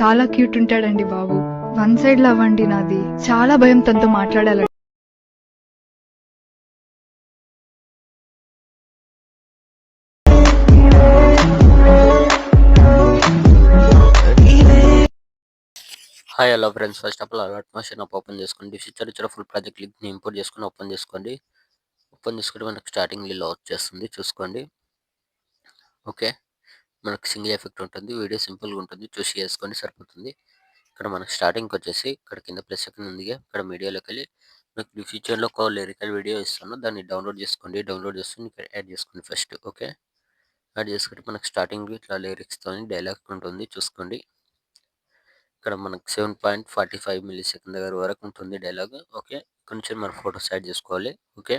చాలా క్యూట్ ఉంటాడండి బాబు. One side love అండి నాది. చాలా భయం తనతో మాట్లాడాలంటే. Hi hello friends, first of all alert motion open చేసుకోండి. ఫ్యూచర్ ఫుల్ ప్రాజెక్ట్ లింక్ని ఇంపోర్ట్ చేసుకొని ఓపెన్ చేసుకోండి. ఓపెన్ చేసుకుంటే మనకు స్టార్టింగ్లో లాక్ చేస్తుంది, చూసుకోండి. ఓకే, మనకు సింగిల్ ఎఫెక్ట్ ఉంటుంది. వీడియో సింపుల్గా ఉంటుంది, చూసి చేసుకోండి, సరిపోతుంది. ఇక్కడ మనకు స్టార్టింగ్కి వచ్చేసి ఇక్కడ కింద ప్లస్ సెకండ్ ఉంది, ఇక్కడ మీడియాలోకి వెళ్ళి మీకు ఫ్యూచర్లో ఒక లిరికల్ వీడియో ఇస్తాను, దాన్ని డౌన్లోడ్ చేసుకోండి. డౌన్లోడ్ చేసుకుని ఇక్కడ యాడ్ చేసుకోండి ఫస్ట్. ఓకే, యాడ్ చేసుకుంటే మనకు స్టార్టింగ్ ఇట్లా లిరిక్స్తో డైలాగ్ ఉంటుంది, చూసుకోండి. ఇక్కడ మనకు 7.45 మిల్లీ సెకండ్ దగ్గర వరకు ఉంటుంది డైలాగ్. ఓకే, ఇక్కడ నుంచి మన ఫొటోస్ యాడ్ చేసుకోవాలి. ఓకే,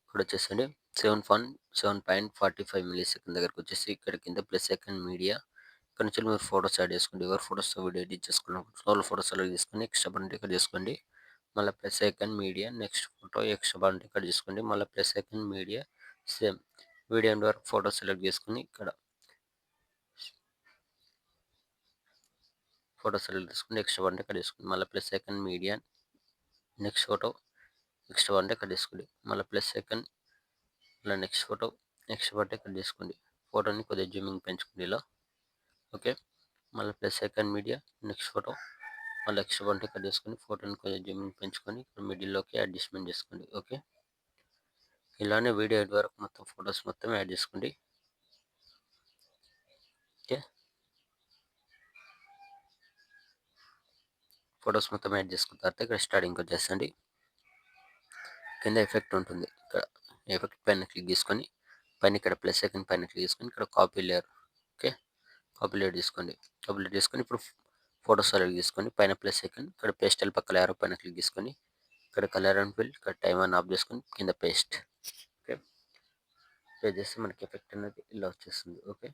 ఇక్కడ వచ్చేసండి 7.45 మిల్లీ సెకండ్ దగ్గరకు వచ్చేసి ఇక్కడ కింద ప్లస్ సెకండ్ మీడియా, ఇక్కడ నుంచి మీరు ఫొటోస్ యాడ్ చేసుకోండి. ఎవరు ఫొటోస్ వీడియో ఎడిట్ చేసుకున్నప్పుడు వాళ్ళ ఫొటోస్ అలా తీసుకొని ఎక్స్ట్రా బండి ఇక్కడ చేసుకోండి. మళ్ళీ plus second media next photo extra బండి ఇక్కడ చేసుకోండి. మళ్ళీ plus second media same video end వరకు ఫోటో సెలెక్ట్ చేసుకుని ఇక్కడ ఫోటో సెలెక్ట్ చేసుకుని నెక్స్ట్ వన్ ఇక్కడ తీసుకోండి. మళ్ళీ plus second media next photo next one ఇక్కడ తీసుకోండి. మళ్ళీ ప్లస్ సెకండ్ ఇలా నెక్స్ట్ ఫోటో నెక్స్ట్ వన్ ఇక్కడ తీసుకోండి. ఫోటోని కొద్దిగా జూమింగ్ పెంచుకోండి ఇలా. ఓకే, మళ్ళీ plus second media next photo మళ్ళీ నెక్స్ట్ వన్ ఇక్కడ తీసుకొని ఫోటోని కొద్దిగా జూమింగ్ పెంచుకొని ఇక్కడ మిడిల్లోకి అడ్జస్ట్మెంట్ చేసుకోండి. ఓకే, ఇలానే వీడియో ఎండ్ వరకు మొత్తం ఫొటోస్ మొత్తం యాడ్ చేసుకోండి. ఓకే, ఫొటోస్ మొత్తం యాడ్ చేసుకున్న తర్వాత ఇక్కడ స్టార్టింగ్ వచ్చేసండి. కింద ఎఫెక్ట్ ఉంటుంది, ఇక్కడ ఎఫెక్ట్ పైన క్లిక్ చేసుకొని పైన ఇక్కడ ప్లస్ సెకండ్ పైన క్లిక్ చేసుకొని ఇక్కడ copy layer. Okay, copy layer తీసుకోండి. కాపీ లేయర్ తీసుకొని ఇప్పుడు ఫోటోస్ సెలెక్ట్ తీసుకొని పైన ప్లస్ సెకండ్ ఇక్కడ పేస్టల్ పక్కన యారో పైన క్లిక్ చేసుకొని ఇక్కడ కలర్ అండ్ ఫిల్ ఇక్కడ టైం అని ఆఫ్ చేసుకొని కింద పేస్ట్. ఓకే, పేస్ట్ చేస్తే మనకి ఎఫెక్ట్ అనేది ఇలా వచ్చేస్తుంది. ఓకే,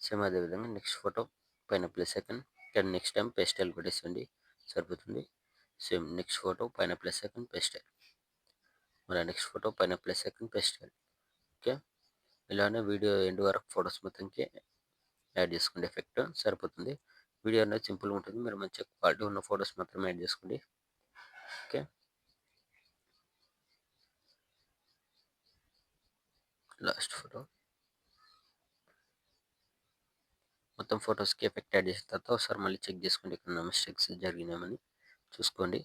సేమ్ అదేవిధంగా నెక్స్ట్ ఫోటో పైన ప్లస్ సెకండ్ ఇక్కడ నెక్స్ట్ టైం పేస్టల్ కొట్టేసండి, సరిపోతుంది. సేమ్ నెక్స్ట్ ఫోటో పైన ప్లస్ సెకండ్ పేస్టల్, మళ్ళీ నెక్స్ట్ ఫోటో పైన ప్లస్ సెకండ్ పేస్టల్. ఓకే, ఇలానే వీడియో ఎండ్ వరకు ఫొటోస్ మొత్తంకి యాడ్ చేసుకోండి, ఎఫెక్ట్ సరిపోతుంది. వీడియో అనేది సింపుల్గా ఉంటుంది, మీరు మంచిగా క్వాలిటీ ఉన్న ఫొటోస్ మాత్రమే యాడ్ చేసుకోండి. ఓకే, లాస్ట్ ఫోటో మొత్తం ఫొటోస్కి ఎఫెక్ట్ యాడ్ చేసిన తర్వాత ఒకసారి మళ్ళీ చెక్ చేసుకోండి, ఇక్కడ మిస్టేక్స్ జరిగినామని చూసుకొని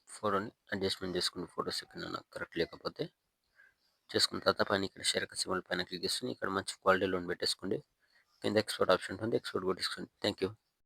ఫోటోని అడ్జస్ట్మెంట్ చేసుకోండి. ఫొటోస్ ఎక్కడ కరెక్ట్ లేకపోతే చేసుకున్న తర్వాత పైన ఇక్కడ షేర్ సింబల్ పైన క్లిక్ చేసుకుని ఇక్కడ మంచి క్వాలిటీలో పెట్టేసుకోండి. కింద ఎక్స్పోర్ట్ ఆప్షన్ ఉంటుంది, ఎక్స్పోర్ట్ కొట్టేసుకోండి. Thank you.